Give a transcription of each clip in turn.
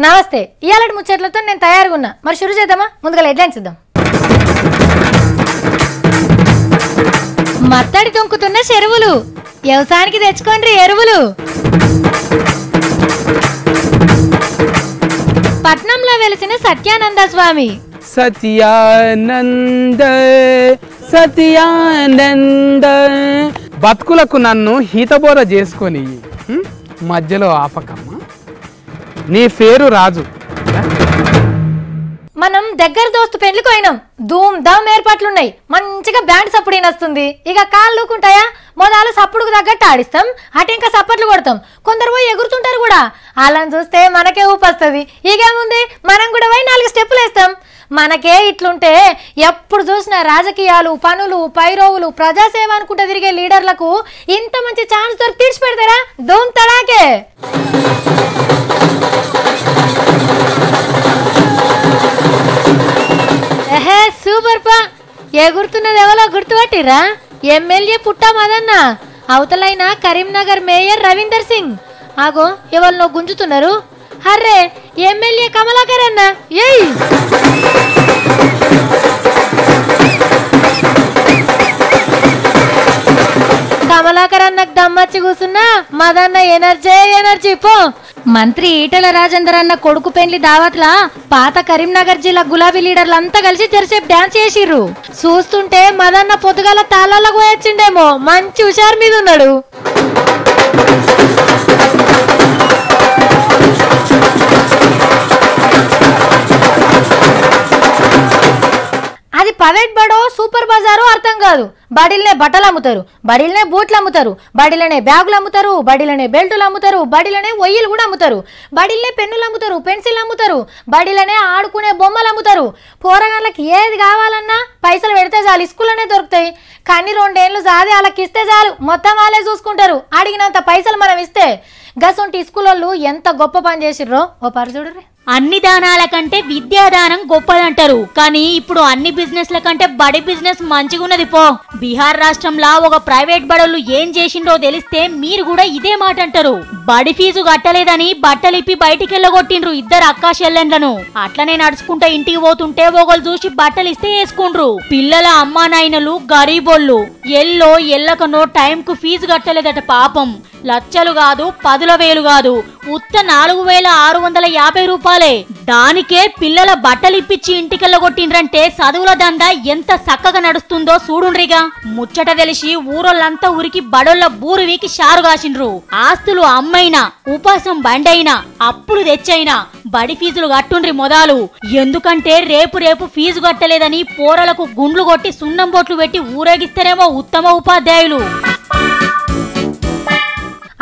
నమస్తే. ఇయాలటి ముచ్చట్లతో నేను తయారుగా ఉన్నా. మరి షురు చేద్దామా? ముందుగా హెడ్లైన్స్ ఇద్దాం. మత్తడి తొంకుతున్న చెరువులు, వ్యవసాయానికి తెచ్చుకోండి ఎరువులు. పట్నంలో వెలిసిన సత్యానంద స్వామి. సత్యానంద సత్యానంద బతుకులకు నన్ను హీతబోర చేసుకొని మధ్యలో ఆపకమ్మ. నీ పేరు రాజు. మనం దగ్గర దోస్తు పెళ్లికి పోయినాం. ధూమ్ ధామ్ ఏర్పాట్లున్నాయి. మంచిగా బ్యాండ్ సప్పుడు వస్తుంది. ఇక కాళ్ళు లూకుంటాయా? మొదలు సప్పుడుకు తగ్గట్టు ఆడిస్తాం. అటు ఇంకా సప్పట్లు కొడతాం. కొందరు పోయి ఎగురుతుంటారు కూడా. వాళ్ళని చూస్తే మనకే ఊపొస్తుంది. ఇకేముంది, మనం కూడా పోయి 4 స్టెప్పులు వేస్తాం. మనకే ఇట్లుంటే ఎప్పుడు చూసినా రాజకీయాలు, పనులు, పైరోవులు, ప్రజాసేవ అనుకుంటే తిరిగే లీడర్లకు ఇంత మంచి ఛాన్స్ దొరికి తీర్చి పెడతారా? ధూమ్ తడాకే. సూపర్ పా. ఎగురుతున్నది ఎవరో గుర్తుపట్టిరా? ఎమ్మెల్యే పుట్టా మదన్న. అవతలైన కరీంనగర్ మేయర్ రవీందర్ సింగ్. ఆగో ఎవరినో గుంజుతున్నారు. హర్రే, ఎమ్మెల్యే కమలాకర్ అన్న. ఏయ్, కమలాకర్ అన్నకు దమ్మచ్చి కూసున్నా మదన్న ఎనర్జీ పో. మంత్రి ఈటల రాజేందర్ అన్న కొడుకు పెండ్లి దావత్లా పాత కరీంనగర్ జిల్లా గులాబీ లీడర్లంతా కలిసి తెరసేపు డాన్స్ చేసిర్రు. చూస్తుంటే మదన్న పొద్దుగాల తాళాలకు పోయొచ్చిండేమో. మంచి హుషారు మీద ఉన్నాడు. అది ప్రైవేట్ బడో సూపర్ బజారో అర్థం కాదు. బడిలనే బట్టలు అమ్ముతారు, బడిలనే బూట్లు అమ్ముతారు, బడిలనే బ్యాగులు అమ్ముతారు, బడిలనే బెల్టులు అమ్ముతారు, బడిలనే ఒయ్యిలు కూడా అమ్ముతారు, బడిలనే పెన్నులు అమ్ముతారు, పెన్సిల్ అమ్ముతారు, బడిలనే ఆడుకునే బొమ్మలు అమ్ముతారు. పోరగాళ్ళకి ఏది కావాలన్నా పైసలు పెడితే చాలు, స్కూల్లోనే దొరుకుతాయి. కానీ 2 ఏళ్ళు జాది వాళ్ళకి ఇస్తే చాలు, మొత్తం వాళ్ళే చూసుకుంటారు. అడిగినంత పైసలు మనం ఇస్తే. గసొంటి స్కూల్ ఎంత గొప్ప పని చేసిర్రో ఓ పరి చూడరు. అన్ని దానాల కంటే విద్యాదానం గొప్పదంటారు. కానీ ఇప్పుడు అన్ని బిజినెస్ల కంటే బడి బిజినెస్ మంచిగున్నది పో. బీహార్ రాష్ట్రంలో ఒక ప్రైవేట్ బడులు ఏం చేసిండో తెలిస్తే మీరు కూడా ఇదే మాట అంటారు. బడి ఫీజు కట్టలేదని బట్టలిప్పి బయటికి వెళ్ళగొట్టిండ్రు 2 అక్కా చెల్లెండ్లను. అట్లనే నడుచుకుంటా ఇంటికి పోతుంటే ఒకళ్ళు చూసి బట్టలు ఇస్తే వేసుకుండ్రు. పిల్లల అమ్మా నాయనలు గరీబోళ్ళు ఎల్లకనో టైంకు ఫీజు కట్టలేదట పాపం. లక్షలు కాదు, 10,000 కాదు, ఉత్త 4,650 రూపాయలే. దానికే పిల్లల బట్టలిప్పించి ఇంటికెళ్ళగొట్టిండ్రంటే చదువుల దందా ఎంత చక్కగా నడుస్తుందో చూడుండ్రిగా. ముచ్చట తెలిసి ఊరోళ్ళంతా ఉరికి బడోళ్ళ బూరు వీకి షారు కాసిండ్రు. ఆస్తులు అమ్మైనా, ఉపాసం బండైనా, అప్పులు తెచ్చైనా బడి ఫీజులు కట్టుండ్రి మొదలు. ఎందుకంటే రేపు ఫీజు కట్టలేదని పోరలకు గుండ్లు కొట్టి సున్నం బొట్లు పెట్టి ఊరేగిస్తారేమో ఉత్తమ ఉపాధ్యాయులు.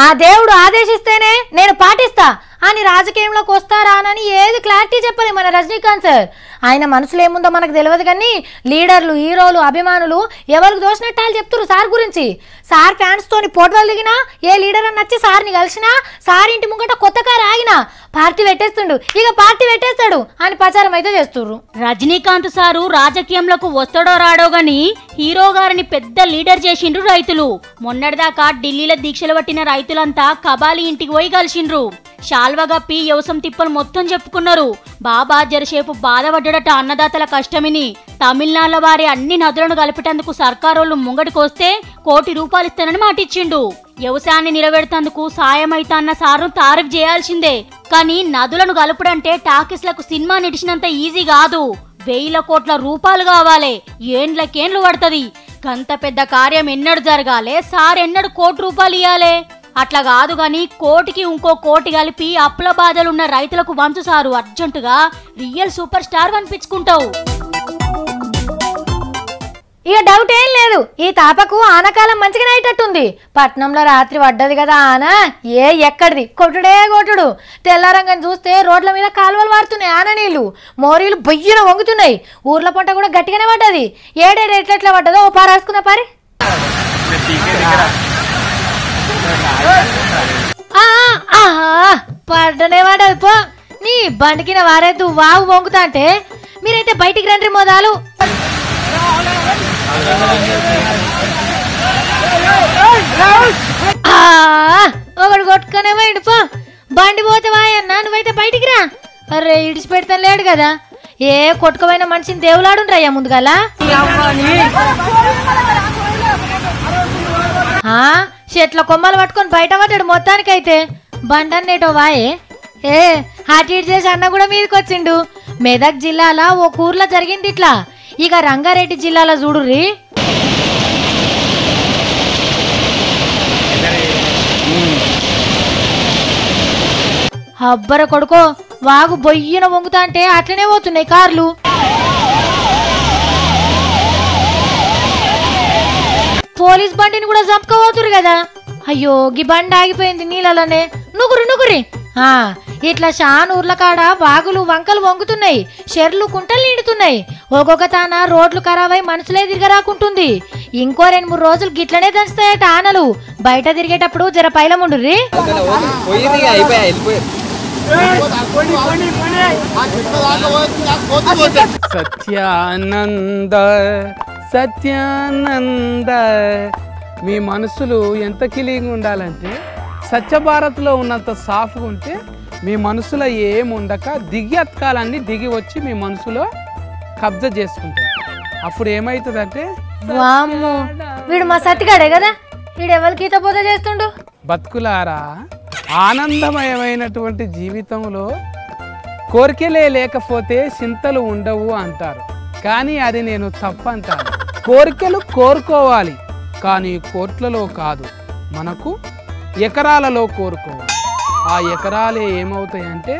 ఆ దేవుడు ఆదేశిస్తేనే నేను పాటిస్తా అని రాజకీయంలోకి వస్తారానని ఏది క్లారిటీ చెప్పలే మన రజనీకాంత్ సార్. ఆయన మనసులో ఏముందో మనకు తెలియదు. కానీ లీడర్లు, హీరోలు, అభిమానులు ఎవరికి దోచినట్టు వాళ్ళు చెప్తారు సార్ గురించి. సార్ ఫ్యాన్స్ తోని ఫోటోలు దిగినా, ఏ లీడర్ అని నచ్చి సార్ని కలిసినా, సార్ ఇంటి ముంగట కొత్త కారు ఆగినా పార్టీ పెట్టేస్తుండు, ఇక పార్టీ పెట్టేస్తాడు అని ప్రచారం అయితే చేస్తుర్రు. రజనీకాంత్ సారు రాజకీయంలోకి వస్తాడో రాడో గాని హీరో గారిని పెద్ద లీడర్ చేసిండ్రు రైతులు. మొన్నటిదాకా ఢిల్లీలో దీక్షలు పట్టిన రైతులంతా కబాలి ఇంటికి పోయి కలిసిండ్రు. శాల్వగప్పి వ్యవసం తిప్పలు మొత్తం చెప్పుకున్నారు. బాబా జరసేపు బాధపడ్డట అన్నదాతల కష్టమిని. తమిళనాడులో వారి అన్ని నదులను కలిపేటందుకు సర్కారోళ్ళు ముంగడికొస్తే 1 కోటి రూపాయలు ఇస్తానని మాటిచ్చిండు. వ్యవసాయాన్ని నిలబెడతందుకు సాయమైతా అన్న సారును తారీఫ్ చేయాల్సిందే. కానీ నదులను కలుపుడంటే టాకీస్లకు సినిమా నిడిచినంత ఈజీ కాదు. 1,000 కోట్ల రూపాయలు కావాలి. ఏండ్లకేండ్లు పడుతుంది. గంత పెద్ద కార్యం ఎన్నడు జరగాలే, సార్ ఎన్నడు 1 కోటి రూపాయలు ఇయ్యాలే. అట్లా కాదు గాని 1 కోటికి ఇంకో 1 కోటి కలిపి అప్పుల బాధలున్న రైతులకు వంచు సారు. అర్జెంటుగా రియల్ సూపర్ స్టార్ కనిపించుకుంటావు. ఇక డౌట్ ఏం లేదు, ఈ తాపకు ఆనకాలం మంచిగానే అయ్యేటట్టుంది. పట్నంలో రాత్రి పడ్డది కదా ఆన, ఎక్కడిది కొట్టుడే కొట్టుడు. తెల్లారంగని చూస్తే రోడ్ల మీద కాలువలు వారుతున్నాయి, ఆన నీళ్లు, మోరీలు బొయ్యన వంగుతున్నాయి. ఊర్ల పంట కూడా గట్టిగానే పడ్డది. ఏడేడు ఎట్లెట్లా పడ్డదో ఓ పార రాసుకున్నా పారి. పడ్డనే పడ్డది పో. నీ బండికిన వారేద్దు వాగు వంగుతా అంటే మీరైతే బయటికి రండి మొదలు. ఒకడు కొట్టుకునే పోయిండు పో. బండి పోతే వాయన్నా, నువ్వైతే బయటికి రా. అరే ఇడిచిపెడతాను లేడు కదా ఏ కొట్టుకుపోయిన మనిషిని దేవులాడుండ్రయ్యా ముందుగల చెట్ల కొమ్మలు పట్టుకొని బయట పడ్డాడు మొత్తానికైతే బండన్నేటో వాయే ఏ హార్ట్ హీట్ చేసి అన్న కూడా మీదకి వచ్చిండు మెదక్ జిల్లాలో ఓ ఊర్లో జరిగింది ఇట్లా ఇక రంగారెడ్డి జిల్లాలో చూడుర్రి అబ్బర కొడుకో వాగు బొయ్యిన వంగుతా అంటే అట్లనే పోతున్నాయి కార్లు పోలీస్ బండిని కూడా చంపుకోబోతురు కదా అయ్యో గీ బండి ఆగిపోయింది నీళ్ళలోనే నుగురి ఇట్లా షాన్ ఊర్ల కాడ వాగులు వంకలు వంగుతున్నాయి చెర్లు కుంటలు నిండుతున్నాయి ఒక్కొక్క తాన రోడ్లు ఖరాబై మనుషులే తిరగరాకుంటుంది ఇంకో 2-3 రోజులు గిట్లనే దంచుతాయట ఆనలు బయట తిరిగేటప్పుడు జర పైలముండ్రి సత్యానంద సత్యానంద మీ మనసులు ఎంత కిలిగా ఉండాలంటే స్వచ్ఛభారత్లో ఉన్నంత సాఫ్గా ఉంటే మీ మనసులో ఏముండక దిగి అతకాలన్నీ దిగి వచ్చి మీ మనసులో కబ్జా చేసుకుంటాయి అప్పుడు ఏమవుతుందంటే వామ్మో వీడు మా సత్తిగాడే కదా వీడు ఎవరికి ఈత పోత చేస్తుండు బతుకులారా ఆనందమయమైనటువంటి జీవితంలో కోరికలే లేకపోతే చింతలు ఉండవు అంటారు కానీ అది నేను తప్పంటాను కోరికలు కోరుకోవాలి కానీ కోట్లలో కాదు మనకు ఎకరాలలో కోరుకోవాలి ఆ ఎకరాలే ఏమవుతాయంటే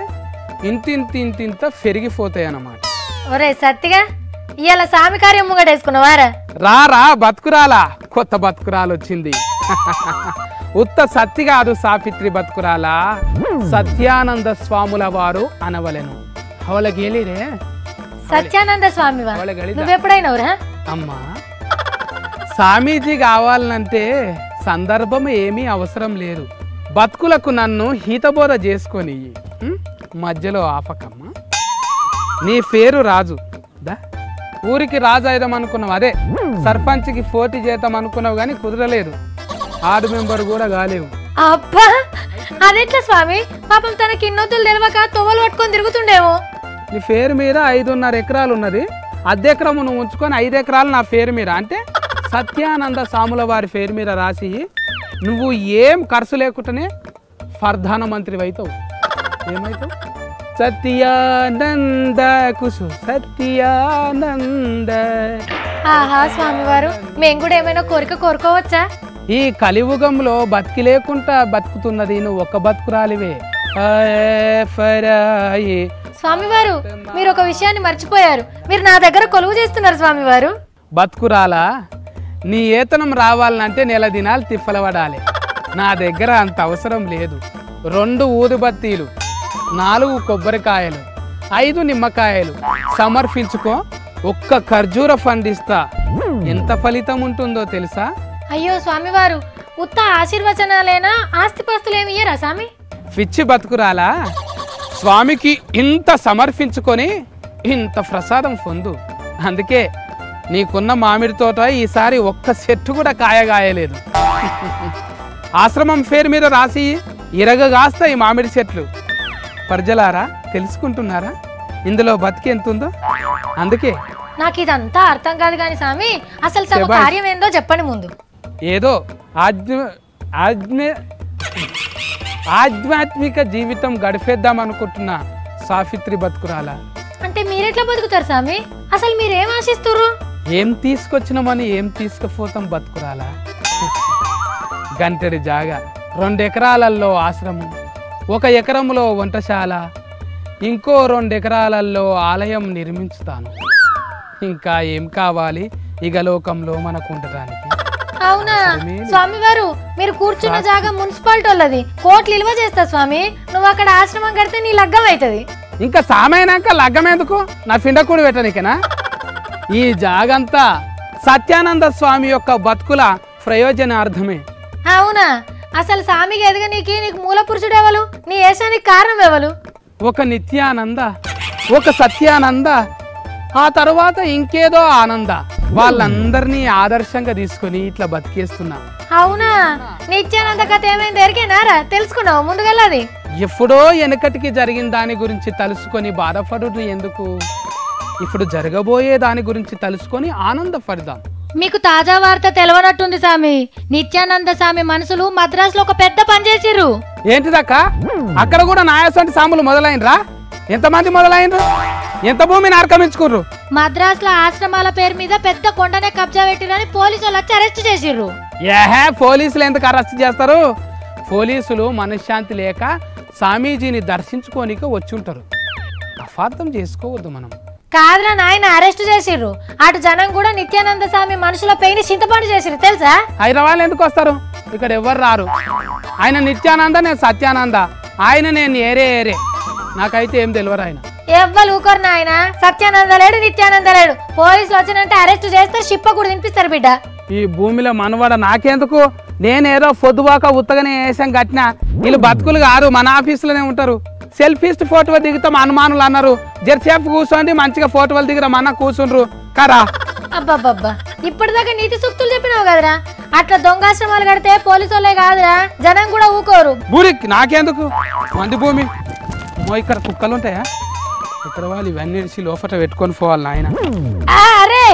ఇంతింత పెరిగిపోతాయి అన్నమాట ఒరే సత్తిగా ఇవాళ సామి కార్యం ముంగడేసుకున్నావారా రా బతుకురాలా కొత్త బతుకురాలు వచ్చింది ఉత్త సత్తి కాదు సావిత్రి బతుకురాలా సత్యానంద స్వాముల వారు అనవలెను అవలగేలిరే సత్యానంద స్వామి నువ్వెప్పుడైనవురా అమ్మా స్వామీజీ కావాలంటే సందర్భం ఏమీ అవసరం లేదు బతుకులకు నన్ను హితబోధ చేసుకొని మధ్యలో ఆపకమ్మా నీ పేరు రాజు దా ఊరికి రాజు అయిదాం అనుకున్నావు అదే సర్పంచ్కి పోటీ చేద్దాం అనుకున్నావు కానీ కుదరలేదు వార్డు మెంబర్ కూడా కాలేవు అబ్బా అదెట్లా స్వామి పాపం తనకి ఇన్నొద్దులు తెలియక తొవ్వలు పట్టుకొని తిరుగుతుండేమో నీ పేరు మీద 5.5 ఎకరాలు ఉన్నది అద్దె ఎకరం నువ్వు ఉంచుకొని 5 ఎకరాలు నా పేరు మీద అంటే సత్యానంద స్వాముల వారి పేరు మీద రాసి నువ్వు ఏం ఖర్చు లేకుండానే ప్రధానమంత్రి అవుతావు ఏమవుతావు సత్యానంద కుసు సత్యానంద ఆహా స్వామివారు మేము కూడా ఏమైనా కోరిక కోరుకోవచ్చా ఈ కలియుగంలో బతికి లేకుండా బతుకుతున్నది నువ్వు ఒక్క బతుకురాలివే స్వామివారు మీరు ఒక విషయాన్ని మర్చిపోయారు మీరు నా దగ్గర కొలువు చేస్తున్నారు స్వామివారు బతుకురాలా నీ ఏతనం రావాలంటే నెల దినాలు తిప్పలపడాలి నా దగ్గర అంత అవసరం లేదు 2 ఊదుబత్తీలు 4 కొబ్బరికాయలు 5 నిమ్మకాయలు సమర్పించుకో ఒక్క ఖర్జూర పండిస్తా ఎంత ఫలితం ఉంటుందో తెలుసా అయ్యో స్వామివారు ఉత్త ఆశీర్వచనాలేనా ఆస్తిపాస్తులేమి ఇయ్యరా స్వామి పిచ్చి బతుకురాలా స్వామికి ఇంత సమర్పించుకొని ఇంత ప్రసాదం పొందు అందుకే నీకున్న మామిడి తోట ఈసారి ఒక్క చెట్టు కూడా కాయగాయలేదు ఆశ్రమం పేరు మీద రాసి ఇరగగాస్తాయి మామిడి చెట్లు ప్రజలారా తెలుసుకుంటున్నారా ఇందులో బతికి ఎంత ఉందో అందుకే నాకు ఇదంతా అర్థం కాదు కానీ స్వామి అసలు తమ కార్యం ఏందో చెప్పండి ముందు ఏదో ఆధ్యాత్మిక జీవితం గడిపేద్దాం అనుకుంటున్నా సావిత్రి బతుకురాలా అంటే మీరెట్లా బతుకుతారు స్వామి అసలు మీరేం ఆశిస్తున్నారు ఏం తీసుకొచ్చినామని ఏం తీసుకుపోతాం బతుకురాలా గంటడి జాగా 2 ఎకరాలలో ఆశ్రమం 1 ఎకరంలో వంటశాల ఇంకో 2 ఎకరాలలో ఆలయం నిర్మించుతాను ఇంకా ఏం కావాలి ఇగలోకంలో మనకు ఉండటానికి అవునా స్వామివారు మీరు కూర్చున్న జాగా మున్సిపాలిటీ వాళ్ళది కోట్లు విలువ చేస్తా స్వామి నువ్వు అక్కడ ఆశ్రమం కడితే నీ లగ్గం అవుతుంది ఇంకా సామైనాక లగ్గం ఎందుకు నా పిండకూడు పెట్టనికేనా ఈ జాగంతా సత్యానంద స్వామి యొక్క బతుకుల ప్రయోజనార్థమే అవునా అసలు స్వామికి ఎదగనీకి నీకు మూల పురుషుడు ఎవరు నీ ఏషానికి కారణం ఎవరు ఒక నిత్యానంద ఒక సత్యానంద ఆ తర్వాత ఇంకేదో ఆనంద వాళ్ళందరినీ ఆదర్శంగా తీసుకొని ఇట్లా బతికేస్తున్నా అవునా నిత్యానంద కథ ఏమైంది ఎరికేనారా తెలుసుకున్నావు ముందుగలది ఎప్పుడో వెనకటికి జరిగిన దాని గురించి తలుసుకొని బాధపడుడు ఎందుకు ఇప్పుడు జరగబోయే దాని గురించి తలుసుకొని ఆనందపడదాం మీకు తాజా వార్త తెలవనట్టుంది స్వామి నిత్యానంద స్వామి మనుషులు మద్రాసులో ఒక పెద్ద పని చేసిర్రు ఏంటిదక్క అక్కడ కూడా నాయసంటి సాములు మొదలైనరా ఎంతమంది మొదలైనరు ఎంత భూమిని ఆక్రమించుకుర్రు మద్రాసులో ఆశ్రమాల పేరు మీద పెద్ద కొండనే కబ్జా పెట్టిరని పోలీసులు వచ్చి అరెస్ట్ చేసిర్రు ఏహే పోలీసులు ఎందుకు అరెస్ట్ చేస్తారు పోలీసులు మనశ్శాంతి లేక స్వామీజీని దర్శించుకోనిక వచ్చి ఉంటారు అపార్థం చేసుకోవద్దు మనం కాదురా నాయన అరెస్ట్ చేసిర్రు అటు జనం కూడా నిత్యానంద స్వామి మనుషుల పెయిన్ చింతపండు చేసిర్రు తెలుసా హైదరాబాద్ ఎందుకు వస్తారు ఇక్కడ ఎవరు రారు ఆయన నిత్యానంద నేను సత్యానంద ఆయన నేను ఏరే నాకైతే ఏం తెలియరు ఆయన ఎవ్వరు ఊకోరు నాయన సత్యానంద లేడు నిత్యానంద లేడు పోలీసులు వచ్చినంటే అరెస్ట్ చేస్తే షిప్ప కూడా తినిపిస్తారు బిడ్డ ఈ భూమిలో మనవాడ నాకెందుకు నేనేదో పొద్దుబాక ఉత్తగానే వేసాం కట్టినా వీళ్ళు బతుకులు కారు మన ఆఫీసులోనే ఉంటారు సెల్ఫీస్ట్ ఫోటో దిగుతాం అనుమానులు అన్నారు జెర్సేపు కూర్చోండి మంచిగా ఫోటోలు దిగరా మన కూర్చుండ్రు కరా అబ్బబ్బబ్బా ఇప్పటిదాకా నీతి సూక్తులు చెప్పినావు కదరా అట్లా దొంగాశ్రమాలు కడితే పోలీసు వాళ్ళే కాదురా జనం కూడా ఊకోరు బూరికి నాకెందుకు మంది భూమి ఇక్కడ కుక్కలు ఉంటాయా ఇక్కడ వాళ్ళు ఇవన్నీ లోపల పెట్టుకొని పోవాలి నాయన అరే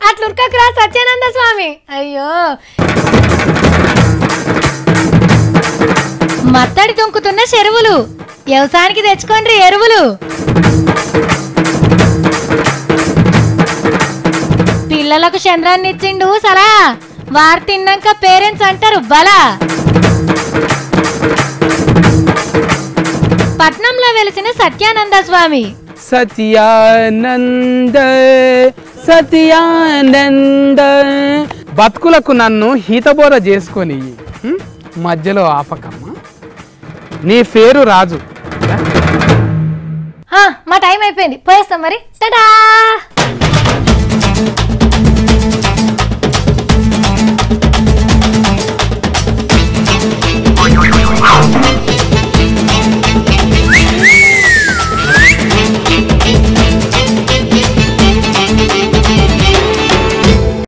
అట్లా ఉరకకురా సత్యానంద స్వామి అయ్యో మత్తడి దొంకుతున్న చెరువులు వ్యవసాయానికి తెచ్చుకోండి ఎరువులు పిల్లలకు చంద్రాన్ని ఇచ్చిండు సలా వారు తిన్నాక పేరెంట్స్ అంటారు బలా పట్నంలో వెలిసిన సత్యానంద స్వామి సత్యానంద సత్యానంద బతుకులకు నన్ను హీతబోర చేసుకొని మధ్యలో ఆపకమ్మ నీ పేరు రాజు మా టైం అయిపోయింది పోయేస్తాం మరి టడా